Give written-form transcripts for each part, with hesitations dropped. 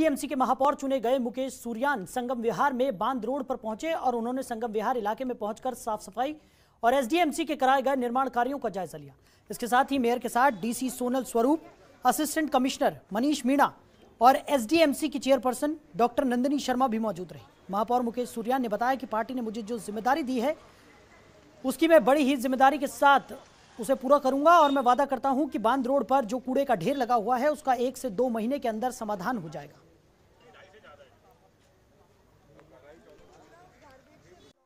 SDMC के महापौर चुने गए मुकेश सूर्यान संगम विहार में बांध रोड पर पहुंचे और उन्होंने संगम विहार इलाके में पहुंचकर साफ सफाई और एसडीएमसी के कराए गए निर्माण कार्यों का जायजा लिया। इसके साथ ही मेयर के साथ डीसी सोनल स्वरूप, असिस्टेंट कमिश्नर मनीष मीणा और एसडीएमसी की चेयरपर्सन डॉक्टर नंदिनी शर्मा भी मौजूद रही। महापौर मुकेश सूर्यान ने बताया कि पार्टी ने मुझे जो जिम्मेदारी दी है उसकी मैं बड़ी ही जिम्मेदारी के साथ उसे पूरा करूंगा और मैं वादा करता हूं कि बांध रोड पर जो कूड़े का ढेर लगा हुआ है उसका 1 से 2 महीने के अंदर समाधान हो जाएगा।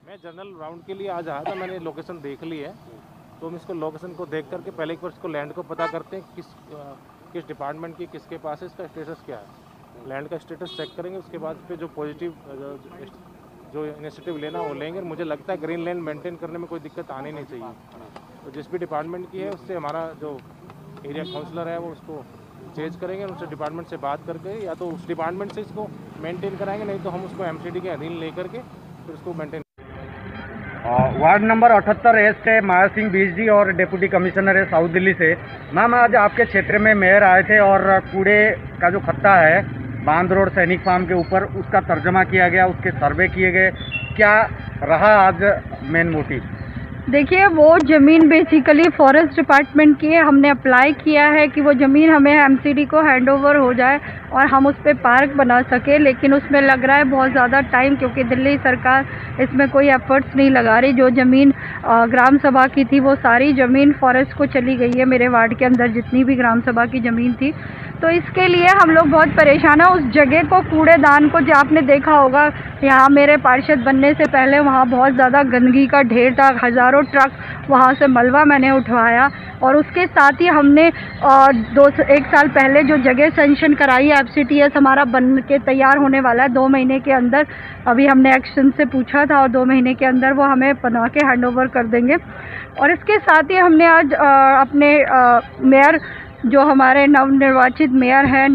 मैं जनरल राउंड के लिए आज आया था, मैंने लोकेशन देख ली है, तो हम इसको लोकेशन को देख करके पहले एक बार इसको लैंड को पता करते हैं किस डिपार्टमेंट की किसके पास है, इसका स्टेटस क्या है। लैंड का स्टेटस चेक करेंगे, उसके बाद फिर जो पॉजिटिव जो इनिशिएटिव लेना वो लेंगे। मुझे लगता है ग्रीन लैंड मेंटेन करने में कोई दिक्कत आनी नहीं चाहिए। तो जिस भी डिपार्टमेंट की है उससे हमारा जो एरिया काउंसलर है वो उसको चेंज करेंगे, उनसे डिपार्टमेंट से बात करके या तो उस डिपार्टमेंट से इसको मेंटेन कराएंगे, नहीं तो हम उसको एमसीडी के अधीन लेकर के फिर उसको मेंटेन। वार्ड नंबर 78 ईस्ट है, माया सिंह बीस जी और डिप्टी कमिश्नर है साउथ दिल्ली से। मैम, आज आपके क्षेत्र में मेयर आए थे और कूड़े का जो खत्ता है बांध रोड सैनिक फार्म के ऊपर, उसका तर्जमा किया गया, उसके सर्वे किए गए। क्या रहा आज मेन मोटिव? देखिए, वो ज़मीन बेसिकली फॉरेस्ट डिपार्टमेंट की है। हमने अप्लाई किया है कि वो ज़मीन हमें एमसीडी को हैंडओवर हो जाए और हम उस पर पार्क बना सके, लेकिन उसमें लग रहा है बहुत ज़्यादा टाइम, क्योंकि दिल्ली सरकार इसमें कोई एफर्ट्स नहीं लगा रही। जो ज़मीन ग्राम सभा की थी वो सारी ज़मीन फॉरेस्ट को चली गई है। मेरे वार्ड के अंदर जितनी भी ग्राम सभा की ज़मीन थी, तो इसके लिए हम लोग बहुत परेशान हैं। उस जगह को, कूड़ेदान को, जो आपने देखा होगा यहाँ मेरे पार्षद बनने से पहले वहाँ बहुत ज़्यादा गंदगी का ढेर था, हज़ारों ट्रक वहाँ से मलबा मैंने उठवाया। और उसके साथ ही हमने 1 साल पहले जो जगह सेंक्शन कराई है, एफसीटीएस हमारा बन के तैयार होने वाला है 2 महीने के अंदर। अभी हमने एक्शन से पूछा था और 2 महीने के अंदर वो हमें बना के हैंडओवर कर देंगे। और इसके साथ ही हमने आज अपने मेयर, जो हमारे नवनिर्वाचित मेयर हैं,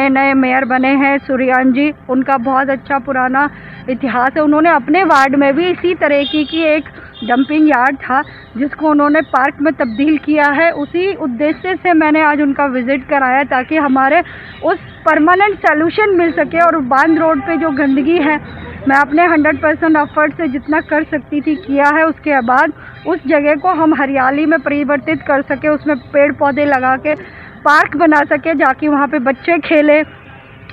नए मेयर बने हैं सूर्यान जी, उनका बहुत अच्छा पुराना इतिहास है। उन्होंने अपने वार्ड में भी इसी तरह की एक डंपिंग यार्ड था जिसको उन्होंने पार्क में तब्दील किया है। उसी उद्देश्य से मैंने आज उनका विज़िट कराया ताकि हमारे उस परमानेंट सॉल्यूशन मिल सके। और बांध रोड पे जो गंदगी है, मैं अपने 100% एफर्ट से जितना कर सकती थी किया है। उसके बाद उस जगह को हम हरियाली में परिवर्तित कर सके, उसमें पेड़ पौधे लगा के पार्क बना सके, जाके वहाँ पे बच्चे खेले।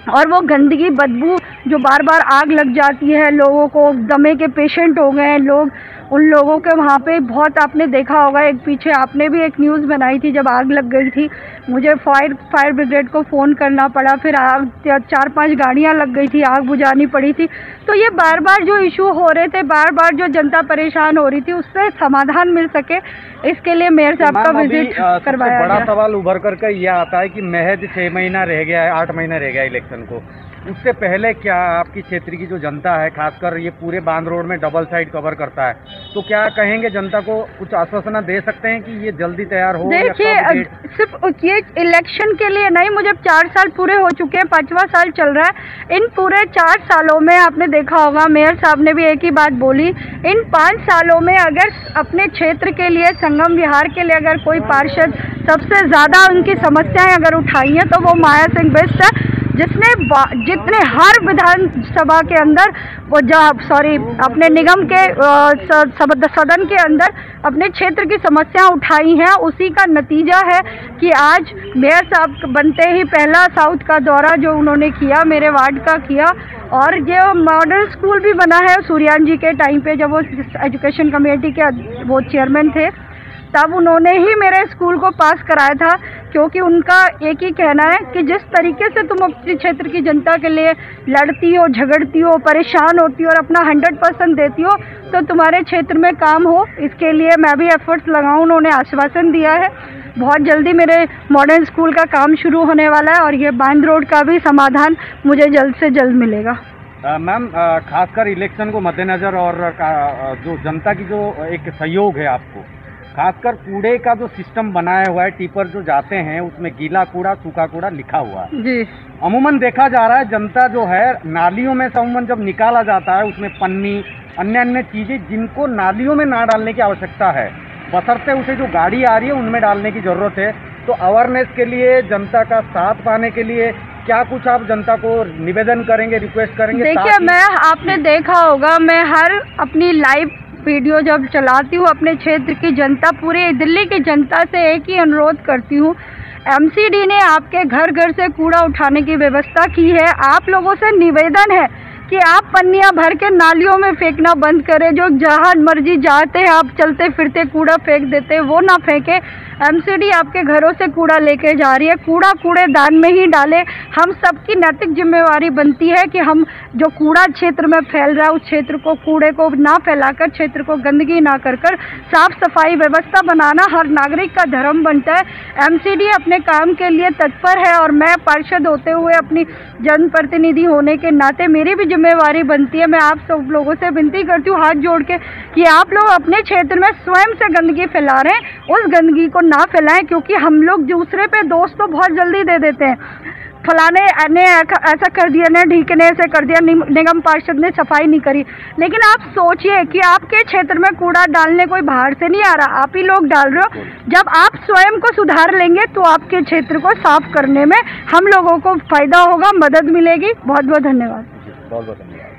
और वो गंदगी, बदबू जो बार बार आग लग जाती है, लोगों को दमे के पेशेंट हो गए हैं लोग, उन लोगों के वहाँ पे बहुत, आपने देखा होगा एक पीछे आपने भी एक न्यूज़ बनाई थी, जब आग लग गई थी मुझे फायर ब्रिगेड को फ़ोन करना पड़ा, फिर आग 4-5 गाड़ियाँ लग गई थी, आग बुझानी पड़ी थी। तो ये बार बार जो इशू हो रहे थे, बार बार जो जनता परेशान हो रही थी, उससे समाधान मिल सके, इसके लिए मेयर साहब का विजिट करवाया गया। बड़ा सवाल उभर करके यह आता है कि महज 6 महीना रह गया है, 8 महीना रह गया इलेक्शन को। उससे पहले क्या आपकी क्षेत्र की जो जनता है, खासकर ये पूरे बांध रोड में डबल साइड कवर करता है, तो क्या कहेंगे जनता को, कुछ आश्वासन दे सकते हैं कि ये जल्दी तैयार हो? देखिए, सिर्फ ये इलेक्शन के लिए नहीं, मुझे 4 साल पूरे हो चुके हैं, 5वां साल चल रहा है। इन पूरे 4 सालों में आपने देखा होगा, मेयर साहब ने भी एक ही बात बोली, इन 5 सालों में अगर अपने क्षेत्र के लिए, संगम विहार के लिए अगर कोई पार्षद सबसे ज़्यादा उनकी समस्याएं अगर उठाई हैं तो वो माया सिंह बेस्ट है, जितने हर विधानसभा के अंदर वो अपने निगम के सदन के अंदर अपने क्षेत्र की समस्या उठाई हैं। उसी का नतीजा है कि आज मेयर साहब बनते ही पहला साउथ का दौरा जो उन्होंने किया, मेरे वार्ड का किया। और ये मॉडल स्कूल भी बना है सूर्यान जी के टाइम पे, जब वो एजुकेशन कमेटी के वो चेयरमैन थे, तब उन्होंने ही मेरे स्कूल को पास कराया था। क्योंकि उनका एक ही कहना है कि जिस तरीके से तुम अपने क्षेत्र की जनता के लिए लड़ती हो, झगड़ती हो, परेशान होती हो और अपना 100% देती हो, तो तुम्हारे क्षेत्र में काम हो, इसके लिए मैं भी एफर्ट्स लगाऊं। उन्होंने आश्वासन दिया है बहुत जल्दी मेरे मॉडर्न स्कूल का काम शुरू होने वाला है और ये बांध रोड का भी समाधान मुझे जल्द से जल्द मिलेगा। मैम, खासकर इलेक्शन को मद्देनज़र और जो जनता की जो एक सहयोग है आपको, खासकर कूड़े का जो सिस्टम बनाया हुआ है, टिपर जो जाते हैं उसमें गीला कूड़ा, सूखा कूड़ा लिखा हुआ है जी। अमूमन देखा जा रहा है जनता जो है नालियों में से अमूमन जब निकाला जाता है उसमें पन्नी, अन्य चीज़ें जिनको नालियों में ना डालने की आवश्यकता है, बशर्ते उसे जो गाड़ी आ रही है उनमें डालने की ज़रूरत है। तो अवेयरनेस के लिए, जनता का साथ पाने के लिए क्या कुछ आप जनता को निवेदन करेंगे, रिक्वेस्ट करेंगे? देखिए, मैं आपने देखा होगा, मैं हर अपनी लाइव वीडियो जब चलाती हूँ अपने क्षेत्र की जनता, पूरे दिल्ली की जनता से एक ही अनुरोध करती हूँ, एमसीडी ने आपके घर घर से कूड़ा उठाने की व्यवस्था की है। आप लोगों से निवेदन है कि आप पन्नियां भर के नालियों में फेंकना बंद करें। जो जहाँ मर्जी जाते हैं आप चलते फिरते कूड़ा फेंक देते हैं, वो ना फेंके। एमसीडी आपके घरों से कूड़ा लेके जा रही है, कूड़ा कूड़ेदान में ही डालें। हम सबकी नैतिक जिम्मेवारी बनती है कि हम जो कूड़ा क्षेत्र में फैल रहा है उस क्षेत्र को, कूड़े को ना फैलाकर, क्षेत्र को गंदगी ना कर साफ सफाई व्यवस्था बनाना हर नागरिक का धर्म बनता है। एमसीडी अपने काम के लिए तत्पर है और मैं पार्षद होते हुए, अपनी जनप्रतिनिधि होने के नाते मेरी भी जिम्मेवारी बनती है। मैं आप सब लोगों से विनती करती हूँ हाथ जोड़ के कि आप लोग अपने क्षेत्र में स्वयं से गंदगी फैला रहे हैं, उस गंदगी को ना फैलाएं, क्योंकि हम लोग दूसरे पे दोष तो बहुत जल्दी दे देते हैं। फलाने ने ऐसा कर दिया, ने ढीके ने ऐसे कर दिया, निगम पार्षद ने सफाई नहीं करी। लेकिन आप सोचिए कि आपके क्षेत्र में कूड़ा डालने कोई बाहर से नहीं आ रहा, आप ही लोग डाल रहे हो। जब आप स्वयं को सुधार लेंगे तो आपके क्षेत्र को साफ करने में हम लोगों को फायदा होगा, मदद मिलेगी। बहुत बहुत धन्यवाद। बहुत बहुत धन्यवाद।